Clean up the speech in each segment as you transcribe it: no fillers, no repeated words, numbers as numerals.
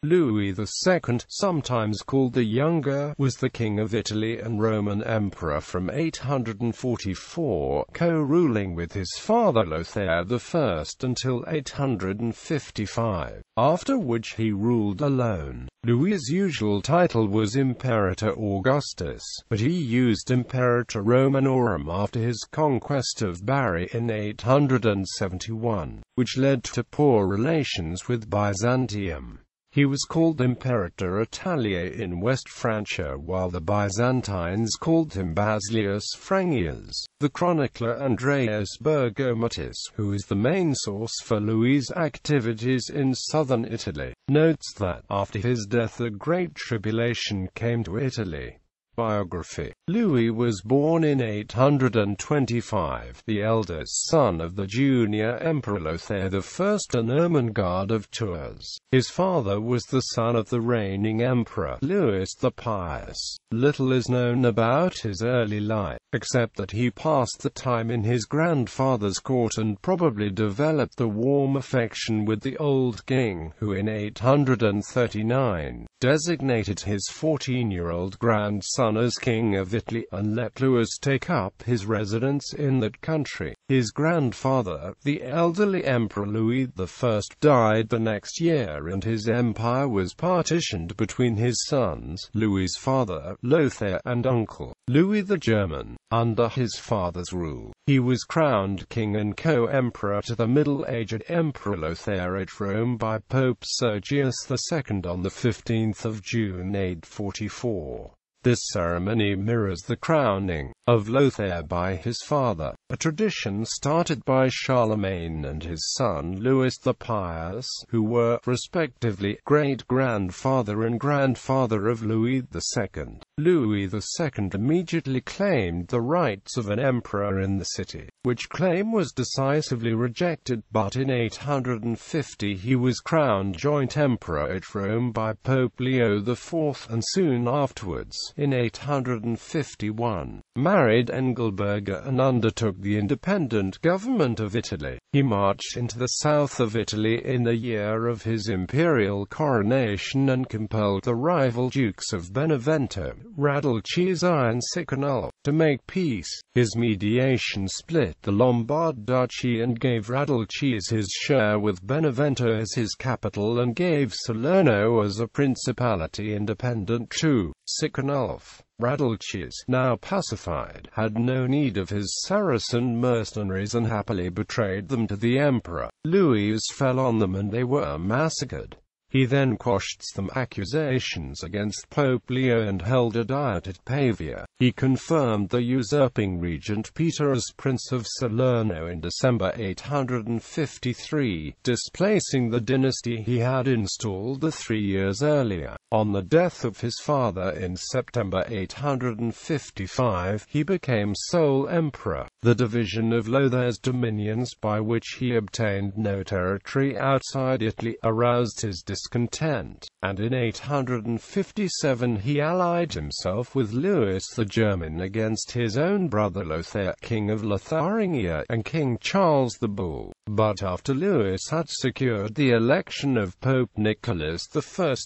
Louis II, sometimes called the Younger, was the King of Italy and Roman Emperor from 844, co-ruling with his father Lothair I until 855, after which he ruled alone. Louis's usual title was Imperator Augustus, but he used Imperator Romanorum after his conquest of Bari in 871, which led to poor relations with Byzantium. He was called Imperator Italiae in West Francia, while the Byzantines called him Basileus Phrangias. The chronicler Andreas Bergomatis, who is the main source for Louis's activities in southern Italy, notes that, after his death, a great tribulation came to Italy. Biography. Louis was born in 825, the eldest son of the junior Emperor Lothair I, an Ermengarde of Tours. His father was the son of the reigning Emperor, Louis the Pious. Little is known about his early life, except that he passed the time in his grandfather's court and probably developed a warm affection with the old king, who in 839 designated his 14-year-old grandson as King of Italy, and let Louis take up his residence in that country. His grandfather, the elderly Emperor Louis I, died the next year, and his empire was partitioned between his sons, Louis's father, Lothair, and uncle, Louis the German. Under his father's rule, he was crowned king and co-emperor to the middle-aged Emperor Lothair at Rome by Pope Sergius II on the 15th of June 844. This ceremony mirrors the crowning of Lothair by his father, a tradition started by Charlemagne and his son Louis the Pious, who were, respectively, great-grandfather and grandfather of Louis II. Louis II immediately claimed the rights of an emperor in the city, which claim was decisively rejected, but in 850 he was crowned joint emperor at Rome by Pope Leo IV, and soon afterwards, in 851, married Engelberga and undertook the independent government of Italy. He marched into the south of Italy in the year of his imperial coronation and compelled the rival dukes of Benevento, Radulci and Sicanullo, to make peace. His mediation split the Lombard duchy and gave Radulci his share with Benevento as his capital and gave Salerno as a principality independent to Sicanullo. Radulci, now pacified, had no need of his Saracen mercenaries and happily betrayed them to the emperor. Louis fell on them and they were massacred. He then quashed some accusations against Pope Leo and held a diet at Pavia. He confirmed the usurping regent Peter as Prince of Salerno in December 853, displacing the dynasty he had installed 3 years earlier. On the death of his father in September 855, he became sole emperor. The division of Lothair's dominions, by which he obtained no territory outside Italy, aroused his discontent, and in 857 he allied himself with Louis the German against his own brother Lothair, King of Lotharingia, and King Charles the Bull. But after Louis had secured the election of Pope Nicholas I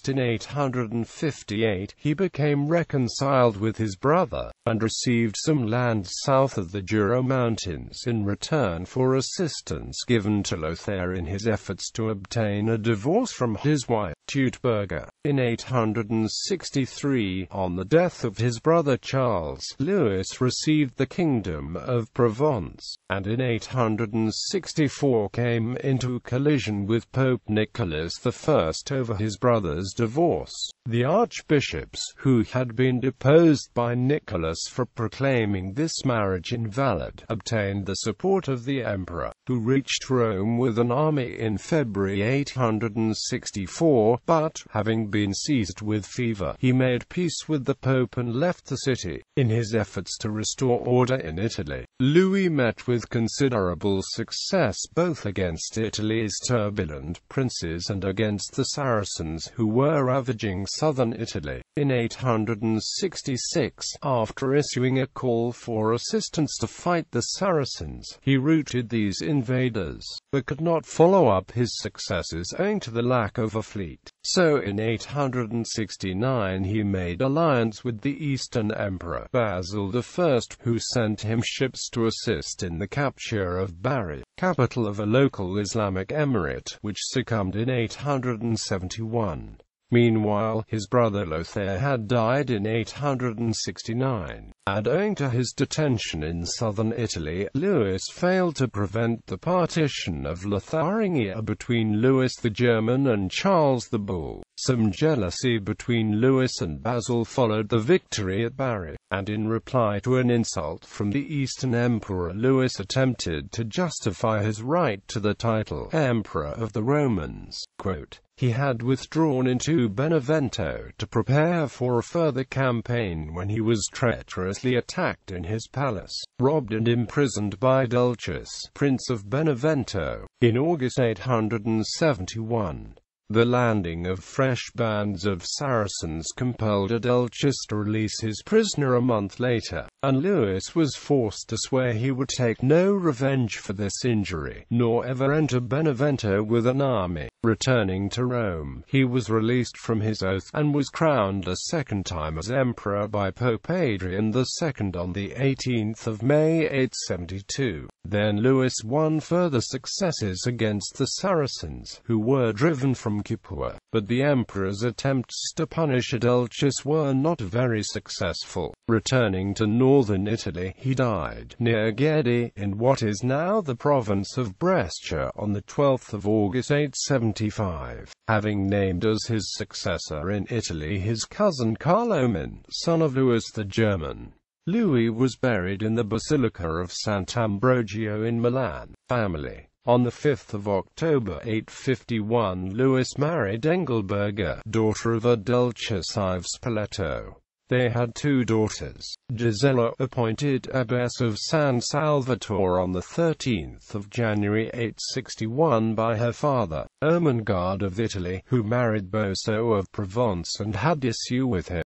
in 858, he became reconciled with his brother, and received some land south of the Jura Mountains in return for assistance given to Lothair in his efforts to obtain a divorce from his wife, Teutberga. In 863, on the death of his brother Charles, Louis received the kingdom of Provence, and in 864 came into collision with Pope Nicholas I over his brother's divorce. The archbishops, who had been deposed by Nicholas for proclaiming this marriage invalid, obtained the support of the emperor, who reached Rome with an army in February 864, but, having been seized with fever, he made peace with the Pope and left the city. In his efforts to restore order in Italy, Louis met with considerable success both against Italy's turbulent princes and against the Saracens, who were ravaging southern Italy. In 866, after issuing a call for assistance to fight the Saracens, he routed these invaders, but could not follow up his successes owing to the lack of a fleet. So in 869 he made alliance with the Eastern Emperor Basileus I, who sent him ships to assist in the capture of Bari, capital of a local Islamic emirate, which succumbed in 871. Meanwhile, his brother Lothair had died in 869, and owing to his detention in southern Italy, Louis failed to prevent the partition of Lotharingia between Louis the German and Charles the Bull. Some jealousy between Louis and Basil followed the victory at Bari, and in reply to an insult from the Eastern Emperor, Louis attempted to justify his right to the title Emperor of the Romans. Quote, he had withdrawn into Benevento to prepare for a further campaign when he was treacherously attacked in his palace, robbed and imprisoned by Dulcius, Prince of Benevento, in August 871. The landing of fresh bands of Saracens compelled Dulcius to release his prisoner a month later, and Louis was forced to swear he would take no revenge for this injury, nor ever enter Benevento with an army. Returning to Rome, he was released from his oath, and was crowned a second time as emperor by Pope Adrian II on the 18th of May 872. Then Louis won further successes against the Saracens, who were driven from Capua, but the emperor's attempts to punish Dulcius were not very successful. Returning to northern Italy, he died near Gedi, in what is now the province of Brescia, on the 12th of August 875, having named as his successor in Italy his cousin Carloman, son of Louis the German. Louis was buried in the Basilica of Sant'Ambrogio in Milan. Family. On the 5th of October 851, Louis married Engelberga, daughter of Dulcius IV Spoleto. They had two daughters. Gisela, appointed abbess of San Salvatore on the 13th of January 861 by her father, Ermengarde of Italy, who married Boso of Provence and had issue with him.